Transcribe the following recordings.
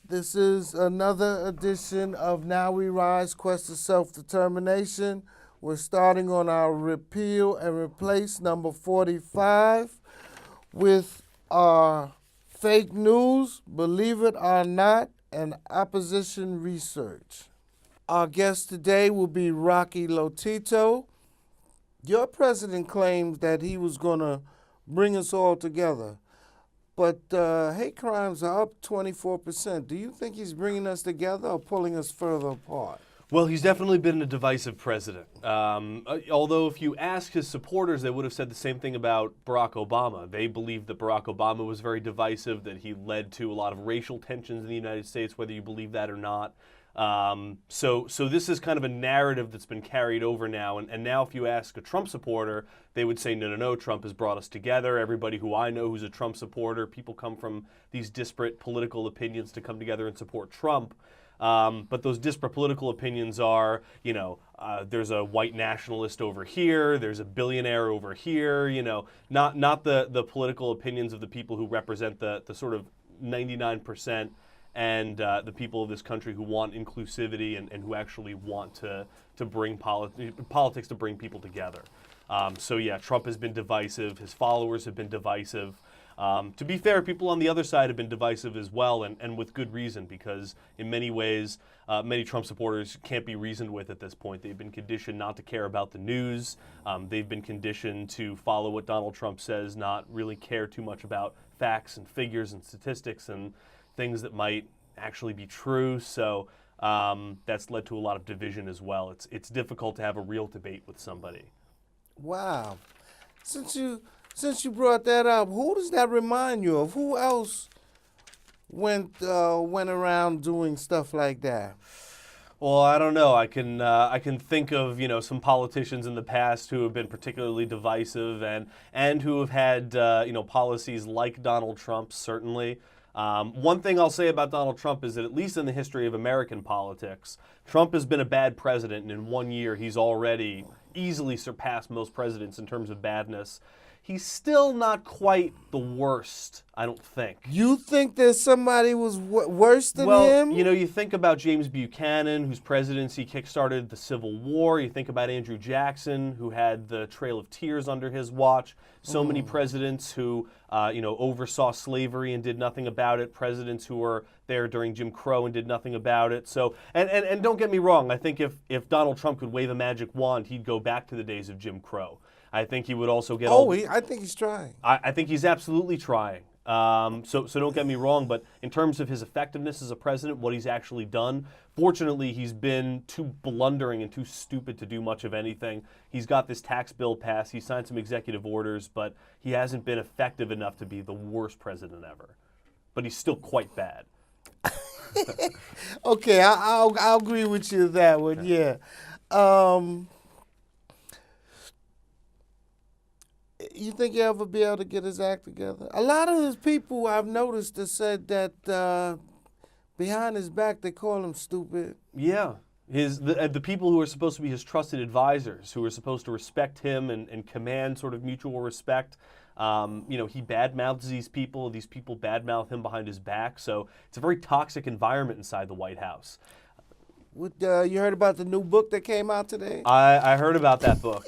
This is another edition of Now We Rise, Quest of Self-Determination. We're starting on our repeal and replace number 45 with our fake news, believe it or not, and opposition research. Our guest today will be Lotito. Your president claims that he was going to bring us all together. But hate crimes are up 24%. Do you think he's bringing us together or pulling us further apart? Well, he's definitely been a divisive president. Although if you ask his supporters, they would have said the same thing about Barack Obama. They believed that Barack Obama was very divisive, that he led to a lot of racial tensions in the United States, whether you believe that or not. So this is kind of a narrative that's been carried over now. And now if you ask a Trump supporter, they would say, no, Trump has brought us together. Everybody who I know who's a Trump supporter, people come from these disparate political opinions to come together and support Trump. But those disparate political opinions are, there's a white nationalist over here, there's a billionaire over here, not the political opinions of the people who represent the sort of 99% and the people of this country who want inclusivity and who actually want to bring politics to bring people together. So yeah, Trump has been divisive. His followers have been divisive. To be fair, people on the other side have been divisive as well, and with good reason, because in many ways, many Trump supporters can't be reasoned with at this point. They've been conditioned not to care about the news. They've been conditioned to follow what Donald Trump says, not really care too much about facts and figures and statistics and things that might actually be true. So that's led to a lot of division as well. It's difficult to have a real debate with somebody. Wow. Since you brought that up, who does that remind you of? Who else went around doing stuff like that? Well, I don't know. I can think of some politicians in the past who have been particularly divisive and who have had policies like Donald Trump. Certainly, one thing I'll say about Donald Trump is that at least in the history of American politics, Trump has been a bad president, and in 1 year he's already easily surpassed most presidents in terms of badness. He's still not quite the worst, I don't think. You think there's somebody who's worse than him? Well, you think about James Buchanan, whose presidency kickstarted the Civil War. You think about Andrew Jackson, who had the Trail of Tears under his watch. So many presidents who, oversaw slavery and did nothing about it. Presidents who were there during Jim Crow and did nothing about it. So, and don't get me wrong. I think if Donald Trump could wave a magic wand, he'd go back to the days of Jim Crow. I think he would also get. I think he's trying. I think he's absolutely trying. So don't get me wrong, but in terms of his effectiveness as a president, what he's actually done, fortunately, he's been too blundering and too stupid to do much of anything. He's got this tax bill passed. He signed some executive orders, but he hasn't been effective enough to be the worst president ever. But he's still quite bad. Okay, I'll agree with you that one. Yeah. You think he'll ever be able to get his act together? A lot of his people I've noticed have said that behind his back they call him stupid. Yeah. The people who are supposed to be his trusted advisors, who are supposed to respect him and command sort of mutual respect, he badmouths these people badmouth him behind his back. So it's a very toxic environment inside the White House. You heard about the new book that came out today? I heard about that book.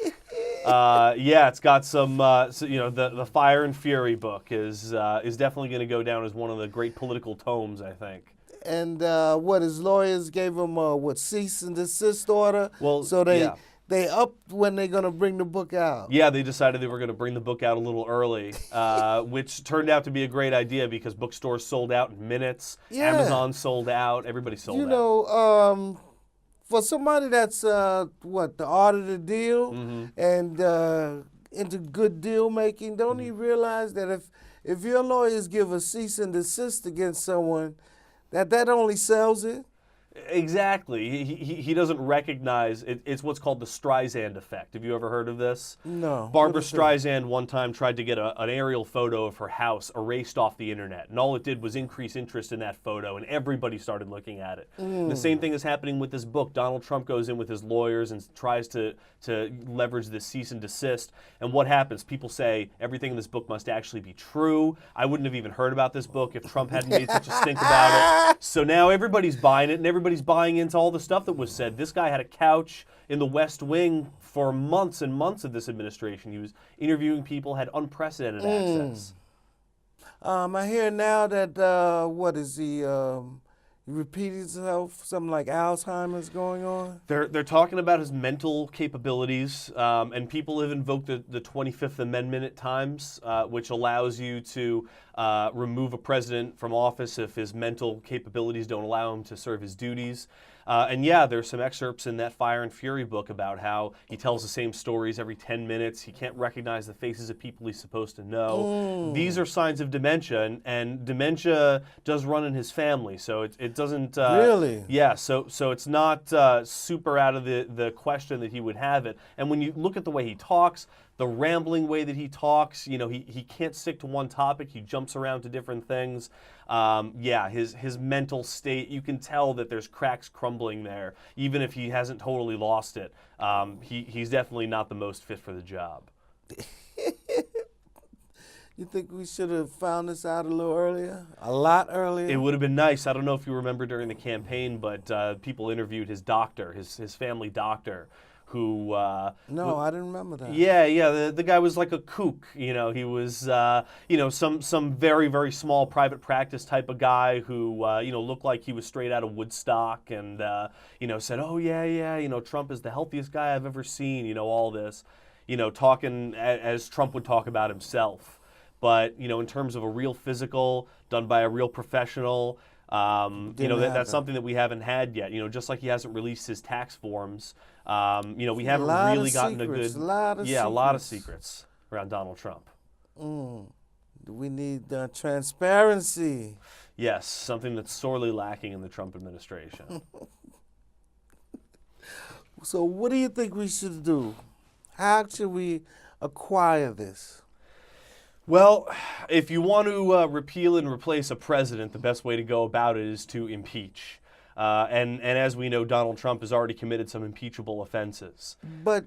It's got some, the Fire and Fury book is definitely going to go down as one of the great political tomes, I think. And his lawyers gave him cease and desist order? Well, so they upped when they're going to bring the book out. Yeah, they decided they were going to bring the book out a little early, which turned out to be a great idea because bookstores sold out in minutes. Yeah. Amazon sold out. Everybody sold out. For somebody that's the art of the deal and into good deal making, don't you realize that if your lawyers give a cease and desist against someone, that only sells it? Exactly. He doesn't recognize it. It's what's called the Streisand Effect. Have you ever heard of this? No. Barbara Streisand one time tried to get an aerial photo of her house erased off the internet, and all it did was increase interest in that photo, and everybody started looking at it. And the same thing is happening with this book. Donald Trump goes in with his lawyers and tries to leverage this cease and desist, and what happens? People say everything in this book must actually be true. I wouldn't have even heard about this book if Trump hadn't made such a stink about it. So now everybody's buying it, and everybody's buying into all the stuff that was said. This guy had a couch in the West Wing for months and months of this administration. He was interviewing people, had unprecedented access. I hear now that, what is he repeated himself, something like Alzheimer's going on? They're talking about his mental capabilities, and people have invoked the 25th Amendment at times, which allows you to remove a president from office if his mental capabilities don't allow him to serve his duties. And yeah, there's some excerpts in that Fire and Fury book about how he tells the same stories every 10 minutes. He can't recognize the faces of people he's supposed to know. These are signs of dementia, and dementia does run in his family, so it doesn't... Really? Yeah, so it's not super out of the question that he would have it. And when you look at the way he talks, the rambling way that he talks, he can't stick to one topic. He jumps around to different things. Yeah, his mental state, you can tell that there's cracks crumbling there, even if he hasn't totally lost it. He's definitely not the most fit for the job. You think we should have found this out a little earlier? A lot earlier? It would have been nice. I don't know if you remember during the campaign, but people interviewed his doctor, his family doctor, who... No, I didn't remember that. Yeah, the guy was like a kook, He was, some very, very small private practice type of guy who, looked like he was straight out of Woodstock and, said, oh, yeah, Trump is the healthiest guy I've ever seen, all this, talking as Trump would talk about himself. But, in terms of a real physical done by a real professional, that's something that we haven't had yet. Just like he hasn't released his tax forms. We haven't really gotten a lot of secrets around Donald Trump. We need transparency. Yes, something that's sorely lacking in the Trump administration. So what do you think we should do? How should we acquire this? Well, if you want to repeal and replace a president, the best way to go about it is to impeach. And as we know, Donald Trump has already committed some impeachable offenses. But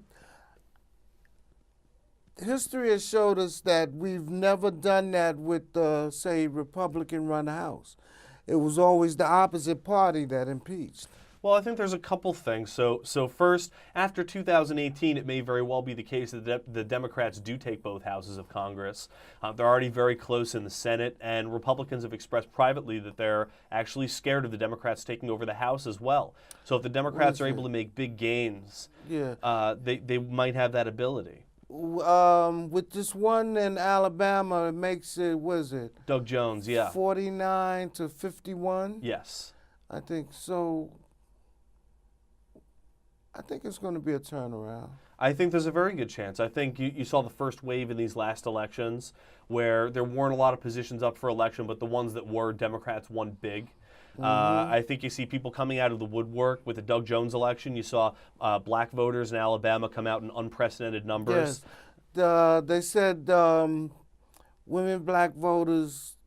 history has showed us that we've never done that with, say, Republican-run House. It was always the opposite party that impeached. Well, I think there's a couple things. So first, after 2018, it may very well be the case that the Democrats do take both houses of Congress. They're already very close in the Senate, and Republicans have expressed privately that they're actually scared of the Democrats taking over the House as well. So if the Democrats are able to make big gains, they might have that ability. With this one in Alabama, it makes it, what is it? Doug Jones, yeah. 49 to 51? Yes. I think so. I think it's going to be a turnaround. I think there's a very good chance. I think you saw the first wave in these last elections where there weren't a lot of positions up for election, but the ones that were, Democrats won big. I think you see people coming out of the woodwork with the Doug Jones election. You saw black voters in Alabama come out in unprecedented numbers. Yes. They said women, black voters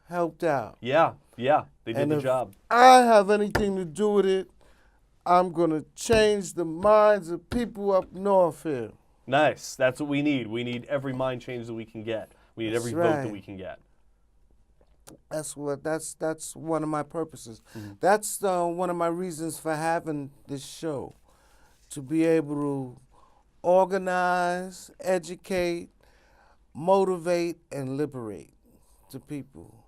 helped out. Yeah, they did the job. I have anything to do with it, I'm going to change the minds of people up north here. Nice. That's what we need. We need every mind change that we can get. We need every vote that we can get. That's one of my purposes. That's one of my reasons for having this show, to be able to organize, educate, motivate, and liberate the people.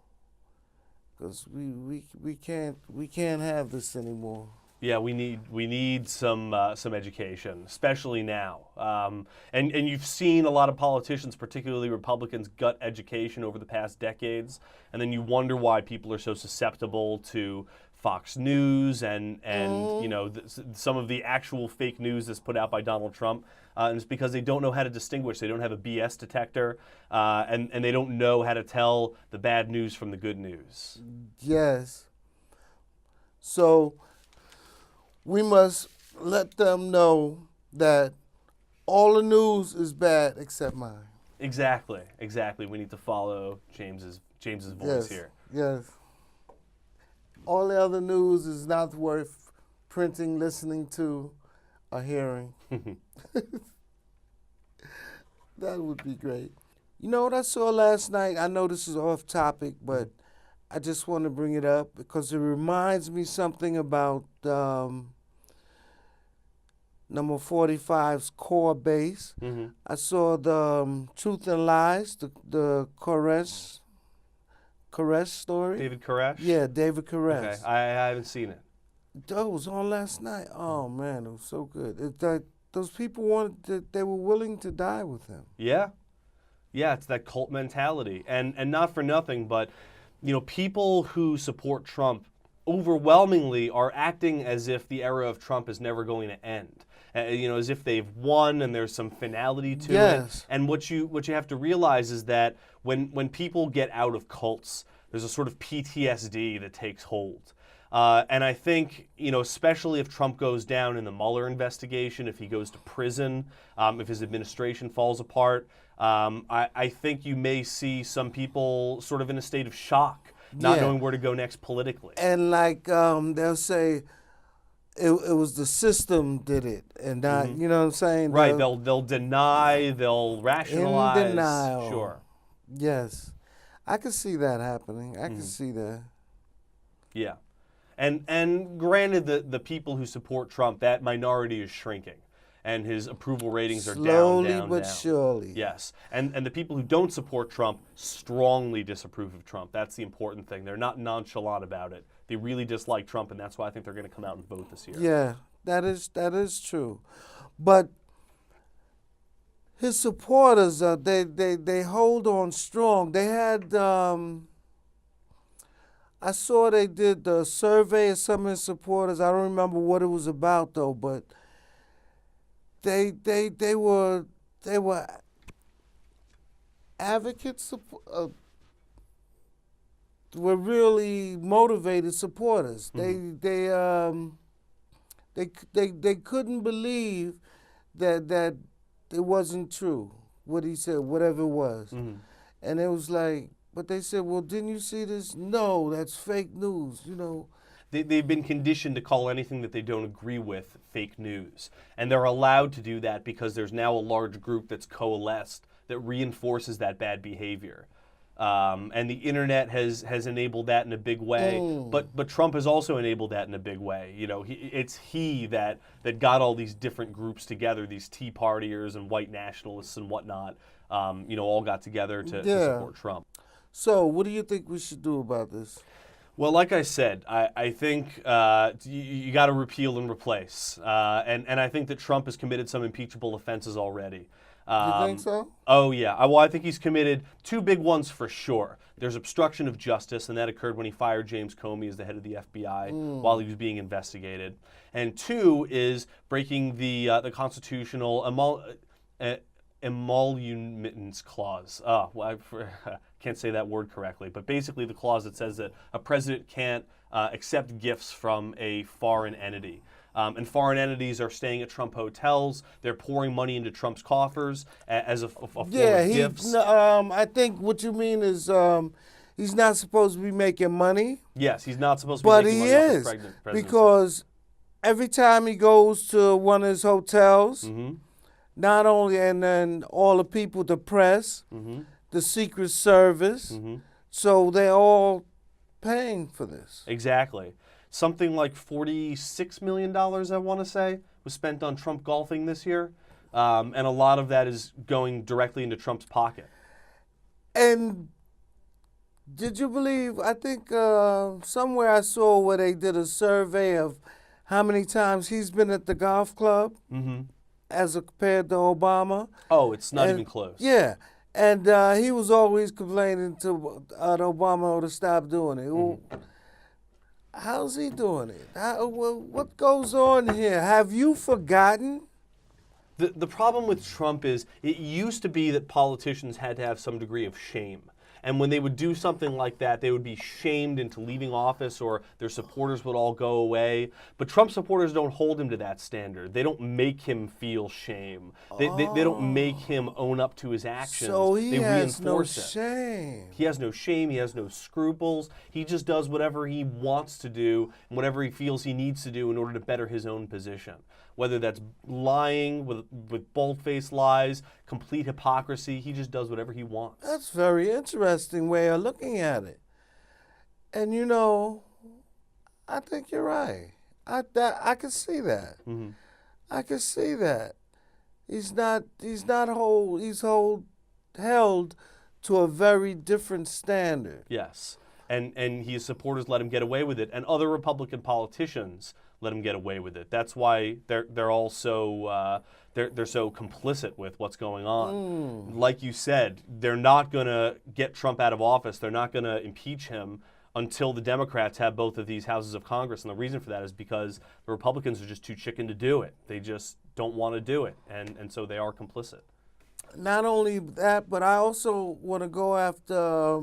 Because we can't have this anymore. Yeah, we need some education, especially now. And you've seen a lot of politicians, particularly Republicans, gut education over the past decades, and then you wonder why people are so susceptible to Fox News and some of the actual fake news that's put out by Donald Trump. And it's because they don't know how to distinguish. They don't have a BS detector, and they don't know how to tell the bad news from the good news. Yes. So we must let them know that all the news is bad except mine. Exactly. We need to follow James's voice here. Yes. All the other news is not worth printing, listening to, or hearing. That would be great. You know what I saw last night? I know this is off topic, but I just want to bring it up because it reminds me something about number 45's core base. Mm-hmm. I saw the Truth and Lies, the Koresh story. David Koresh? Yeah, David Koresh. Okay, I haven't seen it. That was on last night. Oh man, it was so good. Those people they were willing to die with him. Yeah, it's that cult mentality, and not for nothing, but people who support Trump overwhelmingly are acting as if the era of Trump is never going to end. As if they've won and there's some finality to it. And what you have to realize is that when people get out of cults, there's a sort of PTSD that takes hold. And I think, especially if Trump goes down in the Mueller investigation, if he goes to prison, if his administration falls apart, I think you may see some people sort of in a state of shock, not knowing where to go next politically. And they'll say, it was the system did it, and not, you know what I'm saying? Right, they'll deny, they'll rationalize. In denial. Sure. Yes. I can see that happening. I can see that. Yeah. And granted, the people who support Trump, that minority is shrinking, and his approval ratings are slowly down, but surely. Yes, and the people who don't support Trump strongly disapprove of Trump. That's the important thing. They're not nonchalant about it. They really dislike Trump, and that's why I think they're going to come out and vote this year. Yeah, that is true, but his supporters, they hold on strong. They had. I saw they did the survey of some of his supporters. I don't remember what it was about though, but they were advocates, were really motivated supporters. Mm-hmm. They couldn't believe that it wasn't true what he said, whatever it was, and it was like. But they said, well, didn't you see this? No, that's fake news, They've been conditioned to call anything that they don't agree with fake news. And they're allowed to do that because there's now a large group that's coalesced that reinforces that bad behavior. And the internet has enabled that in a big way. But Trump has also enabled that in a big way. It's he that got all these different groups together, these Tea Partiers and white nationalists and whatnot, all got together to support Trump. So, what do you think we should do about this? Well, like I said, I think you got to repeal and replace. And I think that Trump has committed some impeachable offenses already. You think so? Oh, yeah. Well, I think he's committed two big ones for sure. There's obstruction of justice, and that occurred when he fired James Comey as the head of the FBI while he was being investigated. And two is breaking the constitutional emoluments clause. I can't say that word correctly, but basically the clause that says that a president can't accept gifts from a foreign entity. And foreign entities are staying at Trump hotels. They're pouring money into Trump's coffers as a form of gifts. I think what you mean is he's not supposed to be making money. Yes, he's not supposed to be making money off the president. Because every time he goes to one of his hotels, not only, and then all the people, the press, the Secret Service, so they're all paying for this. Exactly. Something like $46 million, I want to say, was spent on Trump golfing this year. And a lot of that is going directly into Trump's pocket. And did you believe, I think somewhere I saw where they did a survey of how many times he's been at the golf club as compared to Obama. Oh, it's not even close. Yeah. And he was always complaining to Obama to stop doing it. Well, how's he doing it? What goes on here? Have you forgotten? The problem with Trump is it used to be that politicians had to have some degree of shame. And when they would do something like that, they would be shamed into leaving office, or their supporters would all go away. But Trump supporters don't hold him to that standard. They don't make him feel shame. They don't make him own up to his actions. So he they has no reinforce it. shame. He has no shame. He has no scruples. He just does whatever he wants to do and whatever he feels he needs to do in order to better his own position. Whether that's lying with bold-faced lies, complete hypocrisy, he just does whatever he wants. That's a very interesting way of looking at it. And you know, I think you're right. I can see that. Mm-hmm. I can see that. He's held to a very different standard. Yes. And his supporters let him get away with it, and other Republican politicians let him get away with it. That's why they're all so they're so complicit with what's going on. Like you said, they're not going to get Trump out of office. They're not going to impeach him until the Democrats have both of these houses of Congress. And the reason for that is because the Republicans are just too chicken to do it. They just don't want to do it, and so they are complicit. Not only that, but I also want to go after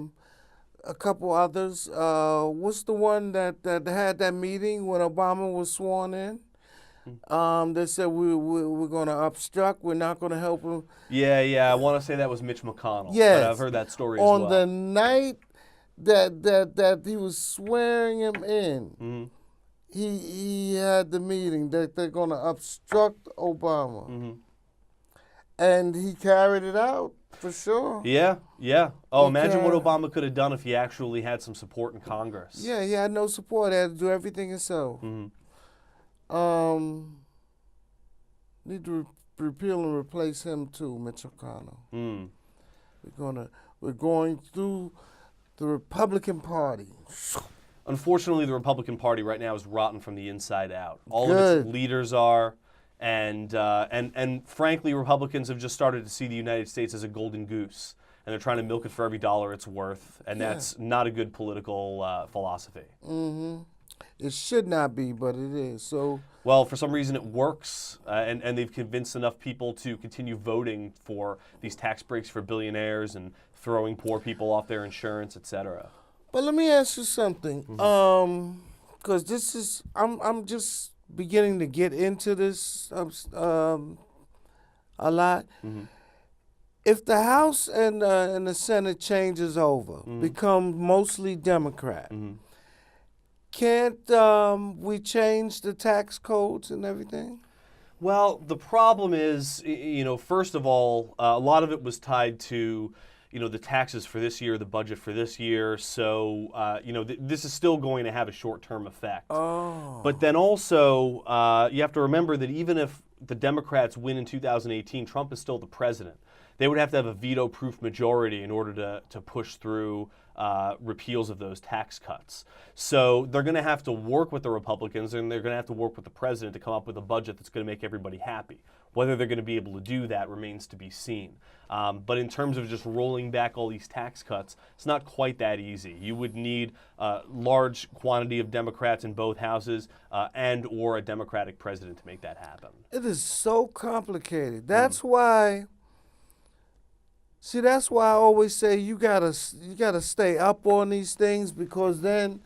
a couple others. What's the one that had that meeting when Obama was sworn in? They said we're going to obstruct. We're not going to help him. Yeah. I want to say that was Mitch McConnell. Yes. But I've heard that story as well. On the night that he was swearing him in, he had the meeting that they're going to obstruct Obama. And he carried it out, for sure. Yeah. Oh, imagine what Obama could have done if he actually had some support in Congress. Yeah, he had no support. He had to do everything himself. Need to repeal and replace him too, Mitch McConnell. We're going through the Republican Party. Unfortunately, the Republican Party right now is rotten from the inside out. All Good. of its leaders are. And frankly, Republicans have just started to see the United States as a golden goose, and they're trying to milk it for every dollar it's worth, and that's not a good political philosophy. It should not be, but it is. So, well, for some reason it works, and they've convinced enough people to continue voting for these tax breaks for billionaires and throwing poor people off their insurance, etc. But let me ask you something, because this is I'm just beginning to get into this a lot. If the House and the Senate changes over, become mostly Democrat, can't we change the tax codes and everything? Well, the problem is, first of all, a lot of it was tied to the taxes for this year, the budget for this year. So, this is still going to have a short-term effect. But then also, you have to remember that even if the Democrats win in 2018, Trump is still the president. They would have to have a veto-proof majority in order to push through repeals of those tax cuts. So they're going to have to work with the Republicans, and they're going to have to work with the president to come up with a budget that's going to make everybody happy. Whether they're going to be able to do that remains to be seen. But in terms of just rolling back all these tax cuts, it's not quite that easy. You would need a large quantity of Democrats in both houses and or a Democratic president to make that happen. It is so complicated. That's why. See, that's why I always say you gotta stay up on these things, because then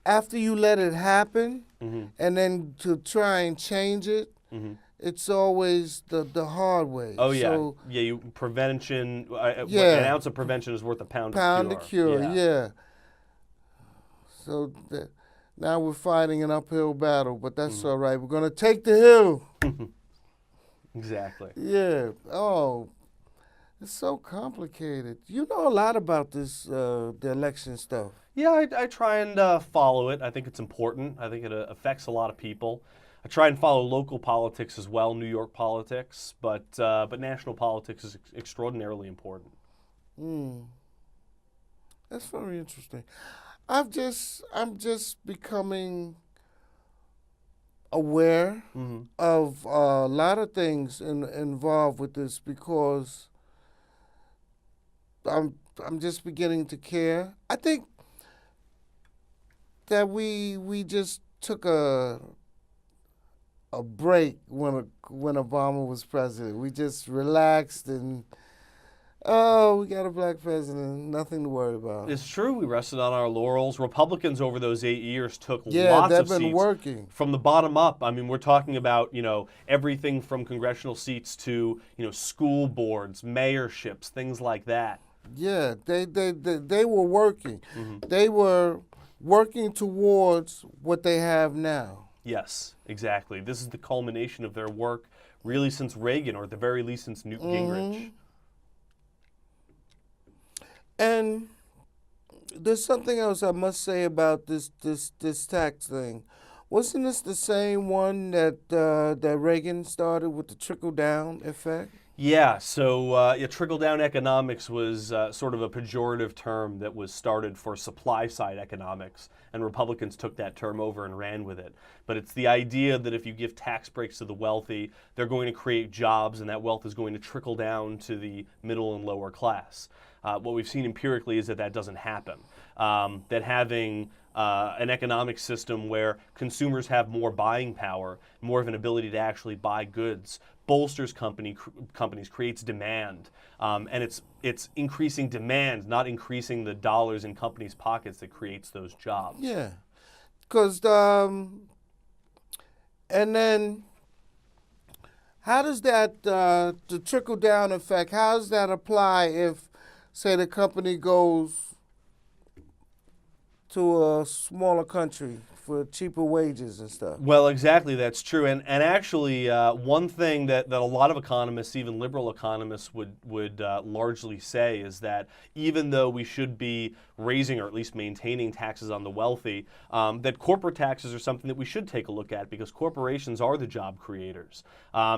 after you let it happen and then to try and change it, it's always the hard way. Oh, yeah. So, Prevention, an ounce of prevention is worth a pound of cure. Yeah. So now we're fighting an uphill battle, but that's all right. We're going to take the hill. Exactly. Yeah. Oh, it's so complicated. You know a lot about this, the election stuff. Yeah, I try and follow it. I think it's important. I think it affects a lot of people. I try and follow local politics as well, New York politics, but national politics is extraordinarily important. That's very interesting. I'm just becoming aware of a lot of things involved with this, because I'm just beginning to care. I think that we just took a break when Obama was president. We just relaxed, and Oh, we got a black president. Nothing to worry about. It's true. We rested on our laurels. Republicans over those 8 years took Yeah, lots they've of been seats working. from the bottom up. I mean, we're talking about, everything from congressional seats to, school boards, mayorships, things like that. Yeah, they were working. Mm-hmm. They were working towards what they have now. Yes, exactly. This is the culmination of their work really since Reagan, or at the very least since Newt Gingrich. And there's something else I must say about this tax thing. Wasn't this the same one that Reagan started with the trickle-down effect? Yeah, so trickle-down economics was sort of a pejorative term that was started for supply-side economics, and Republicans took that term over and ran with it. But it's the idea that if you give tax breaks to the wealthy, they're going to create jobs, and that wealth is going to trickle down to the middle and lower class. What we've seen empirically is that doesn't happen. That having an economic system where consumers have more buying power, more of an ability to actually buy goods, bolsters companies, creates demand, and it's increasing demand, not increasing the dollars in companies' pockets that creates those jobs. Yeah, because and then how does that the trickle down effect? How does that apply if, say, the company goes to a smaller country for cheaper wages and stuff? Well, exactly, that's true. And actually, one thing that a lot of economists, even liberal economists, would largely say is that even though we should be raising or at least maintaining taxes on the wealthy, that corporate taxes are something that we should take a look at because corporations are the job creators.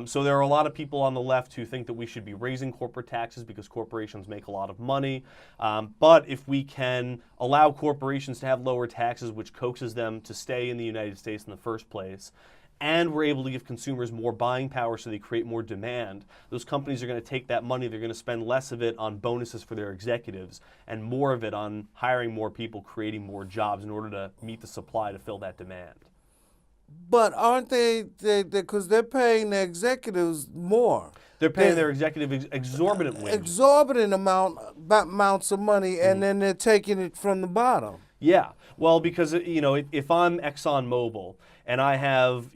So there are a lot of people on the left who think that we should be raising corporate taxes because corporations make a lot of money. But if we can allow corporations to have lower taxes, which coaxes them to stay in the United States in the first place, and we're able to give consumers more buying power so they create more demand, those companies are going to take that money, they're going to spend less of it on bonuses for their executives and more of it on hiring more people, creating more jobs in order to meet the supply to fill that demand. But aren't they because they're paying the executives more. They're paying their executive exorbitant wages. Exorbitant amounts of money, and then they're taking it from the bottom. Yeah, well, because if I'm ExxonMobil and I have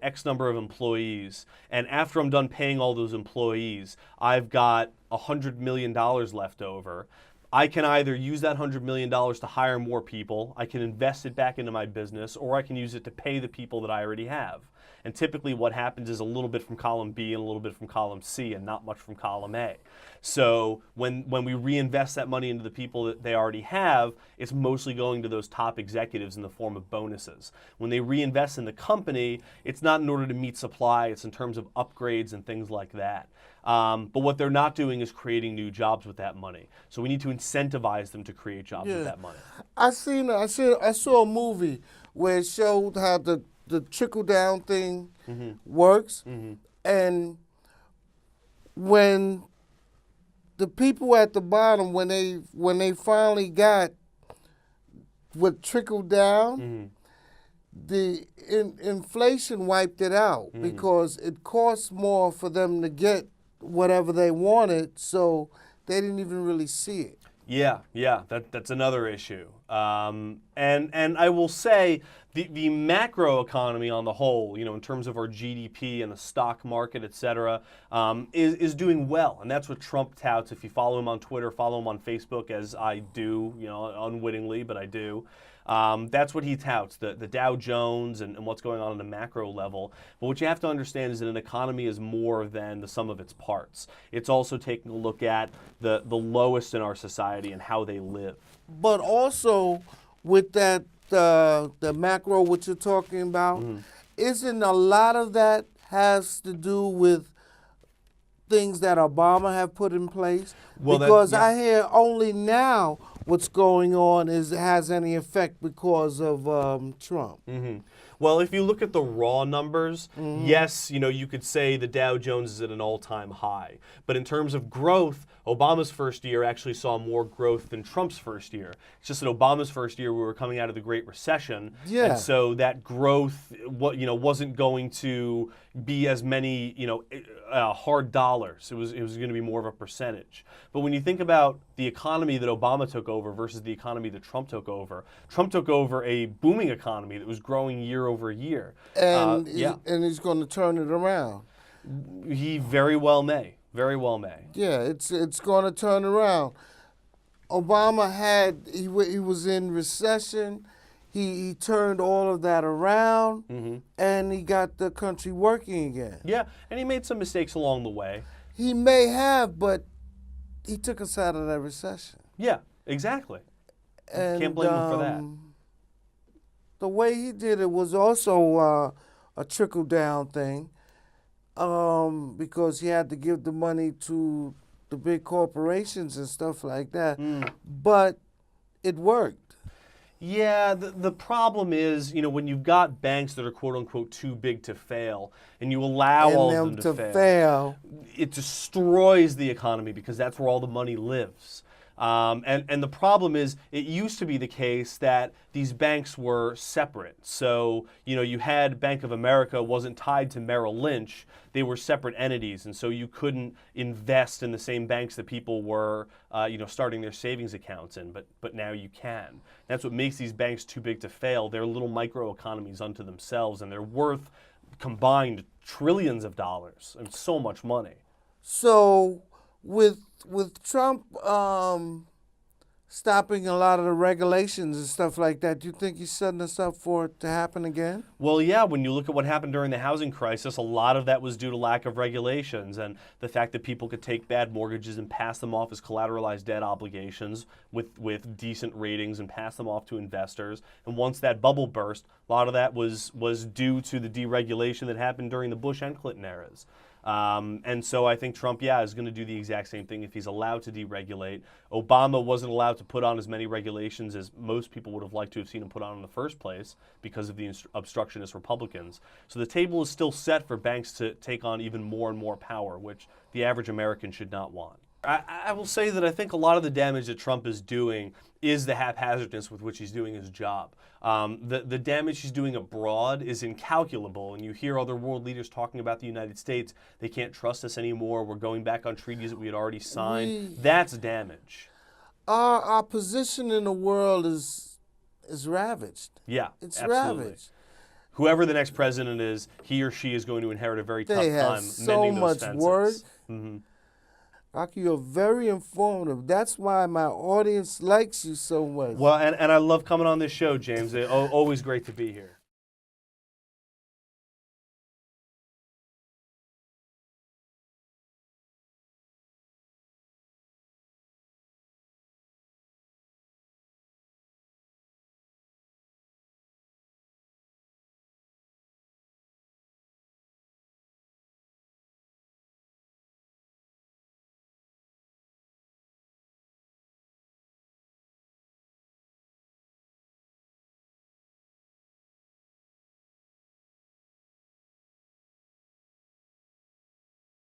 X number of employees, and after I'm done paying all those employees, I've got $100 million left over. I can either use that $100 million to hire more people, I can invest it back into my business, or I can use it to pay the people that I already have. And typically what happens is a little bit from column B and a little bit from column C and not much from column A. So when we reinvest that money into the people that they already have, it's mostly going to those top executives in the form of bonuses. When they reinvest in the company, it's not in order to meet supply, it's in terms of upgrades and things like that. But what they're not doing is creating new jobs with that money. So we need to incentivize them to create jobs with that money. I saw a movie where it showed how the trickle down thing works, and when the people at the bottom, when they finally got what trickled down, the inflation wiped it out because it cost more for them to get whatever they wanted, so they didn't even really see it. Yeah, that's another issue. And I will say the macroeconomy on the whole, in terms of our GDP and the stock market, et cetera, is doing well. And that's what Trump touts. If you follow him on Twitter, follow him on Facebook, as I do, unwittingly, but I do. That's what he touts, the Dow Jones and what's going on the macro level. But what you have to understand is that an economy is more than the sum of its parts. It's also taking a look at the lowest in our society and how they live. But also with that, the macro, what you're talking about, isn't a lot of that has to do with things that Obama have put in place? Well, because I hear only now what's going on has any effect because of Trump. Well, if you look at the raw numbers, yes, you could say the Dow Jones is at an all-time high. But in terms of growth, Obama's first year actually saw more growth than Trump's first year. It's just that Obama's first year, we were coming out of the Great Recession, Yeah. and so that growth, wasn't going to be as many, hard dollars. It was going to be more of a percentage. But when you think about the economy that Obama took over versus the economy that Trump took over a booming economy that was growing year over year. And he's going to turn it around. He very well may. Very well may. Yeah, it's going to turn around. Obama he was in recession. He turned all of that around, and he got the country working again. Yeah, and he made some mistakes along the way. He may have, but he took us out of that recession. Yeah, exactly. And, can't blame him for that. The way he did it was also a trickle-down thing, because he had to give the money to the big corporations and stuff like that. But it worked. Yeah, the problem is, when you've got banks that are quote-unquote too big to fail, and you allow all of them to fail, it destroys the economy because that's where all the money lives. And the problem is, it used to be the case that these banks were separate. So, you had Bank of America wasn't tied to Merrill Lynch. They were separate entities, and so you couldn't invest in the same banks that people were, starting their savings accounts in. But now you can. That's what makes these banks too big to fail. They're little microeconomies unto themselves, and they're worth combined trillions of dollars and so much money. So, with Trump stopping a lot of the regulations and stuff like that, do you think he's setting us up for it to happen again? Well, yeah, when you look at what happened during the housing crisis, a lot of that was due to lack of regulations and the fact that people could take bad mortgages and pass them off as collateralized debt obligations with decent ratings and pass them off to investors. And once that bubble burst, a lot of that was due to the deregulation that happened during the Bush and Clinton eras. And so I think Trump, is going to do the exact same thing if he's allowed to deregulate. Obama wasn't allowed to put on as many regulations as most people would have liked to have seen him put on in the first place because of the obstructionist Republicans. So the table is still set for banks to take on even more and more power, which the average American should not want. I will say that I think a lot of the damage that Trump is doing is the haphazardness with which he's doing his job. The damage he's doing abroad is incalculable, and you hear other world leaders talking about the United States. They can't trust us anymore. We're going back on treaties that we had already signed. That's damage. Our position in the world is ravaged. Yeah, it's absolutely. ravaged. Whoever the next president is, he or she is going to inherit a very tough They have time so mending those much fences. work. Mm-hmm. Rocky, you're very informative. That's why my audience likes you so much. Well, and I love coming on this show, James. Always great to be here.